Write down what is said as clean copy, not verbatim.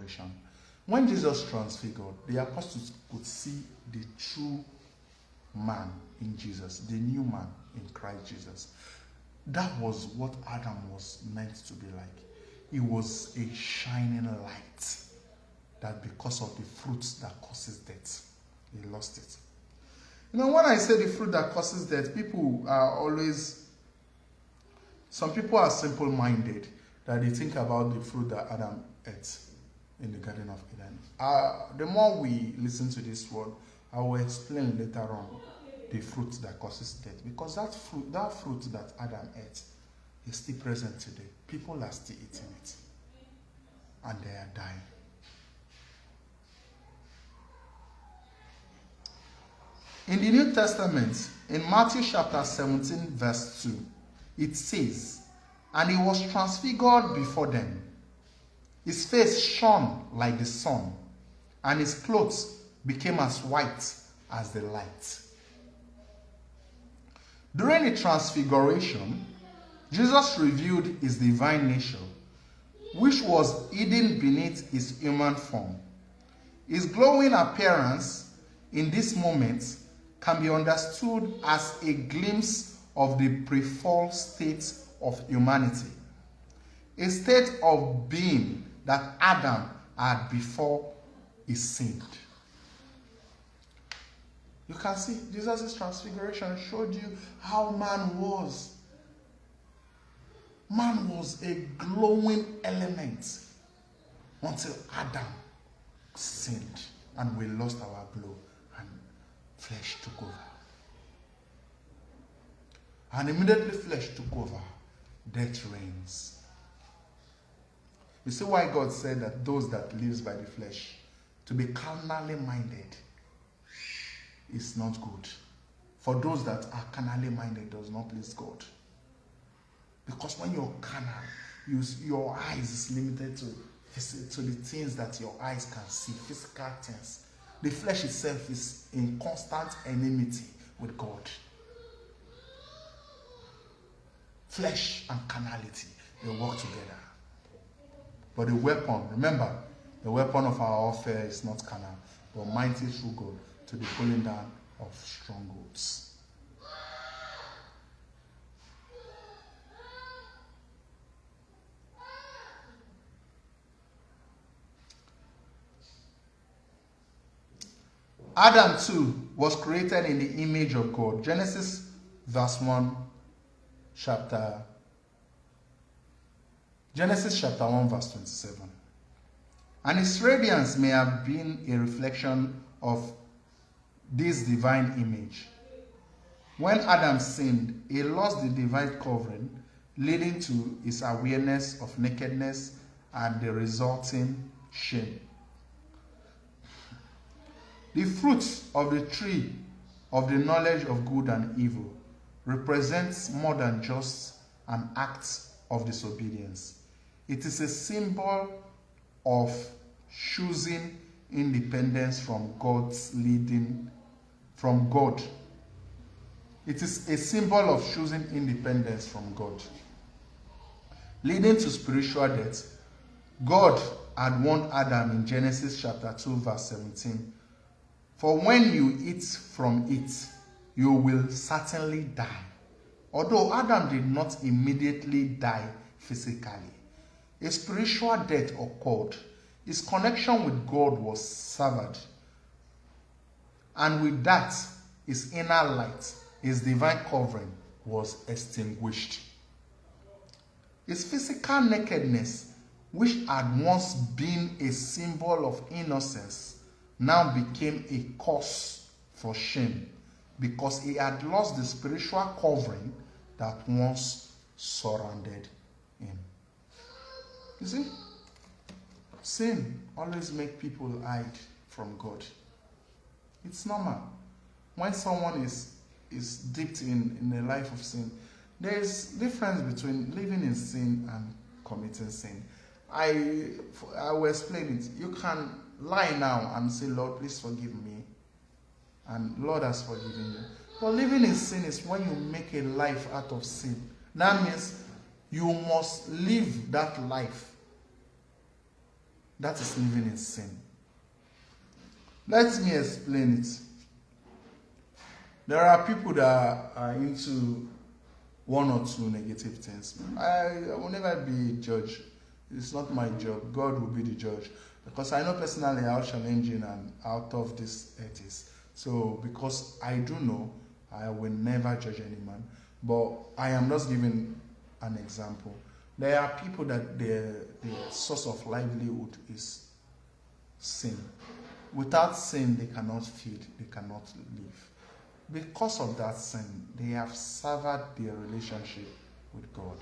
transfiguration. When Jesus transfigured, the apostles could see the true man in Jesus, the new man in Christ Jesus. That was what Adam was meant to be like. He was a shining light that because of the fruits that causes death, he lost it. You know, when I say the fruit that causes death, people are always, some people are simple-minded, that they think about the fruit that Adam ate in the Garden of Eden. The more we listen to this word, I will explain later on the fruit that causes death. Because that fruit that Adam ate is still present today. People are still eating it. And they are dying. In the New Testament, in Matthew chapter 17, verse 2, it says, "And he was transfigured before them. His face shone like the sun, and his clothes became as white as the light." During the transfiguration, Jesus revealed his divine nature, which was hidden beneath his human form. His glowing appearance in this moment can be understood as a glimpse of the pre-fall state of humanity, a state of being that Adam had before he sinned. You can see Jesus' transfiguration showed you how man was. Man was a glowing element until Adam sinned and we lost our glow and flesh took over. And immediately flesh took over, death reigns. You see why God said that those that lives by the flesh, to be carnally minded, is not good. For those that are carnally minded does not please God. Because when you're carnal, your eyes is limited to the things that your eyes can see, physical things. The flesh itself is in constant enmity with God. Flesh and carnality, they work together. But the weapon, remember, the weapon of our warfare is not carnal, but mighty through God to the pulling down of strongholds. Adam too was created in the image of God. Genesis chapter 1 verse 27. And his radiance may have been a reflection of this divine image. When Adam sinned, he lost the divine covering, leading to his awareness of nakedness and the resulting shame. The fruit of the tree of the knowledge of good and evil represents more than just an act of disobedience. It is a symbol of choosing independence from God's leading, from God. It is a symbol of choosing independence from God, leading to spiritual death. God had warned Adam in Genesis chapter 2 verse 17, "For when you eat from it, you will certainly die." Although Adam did not immediately die physically, a spiritual death occurred. His connection with God was severed. And with that, his inner light, his divine covering, was extinguished. His physical nakedness, which had once been a symbol of innocence, now became a cause for shame because he had lost the spiritual covering that once surrounded him. You see, sin always makes people hide from God. It's normal. When someone is dipped in a life of sin, there is difference between living in sin and committing sin. I will explain it. You can lie now and say, "Lord, please forgive me." And Lord has forgiven you. But living in sin is when you make a life out of sin. That means you must live that life That is living in sin. Let me explain it. There are people that are into one or two negative things. I will never be a judge. It's not my job. God will be the judge. Because I know personally how challenging and out of this it is. So because I do know, I will never judge any man. But I am just giving an example. There are people that their source of livelihood is sin. Without sin, they cannot feed, they cannot live. Because of that sin, they have severed their relationship with God.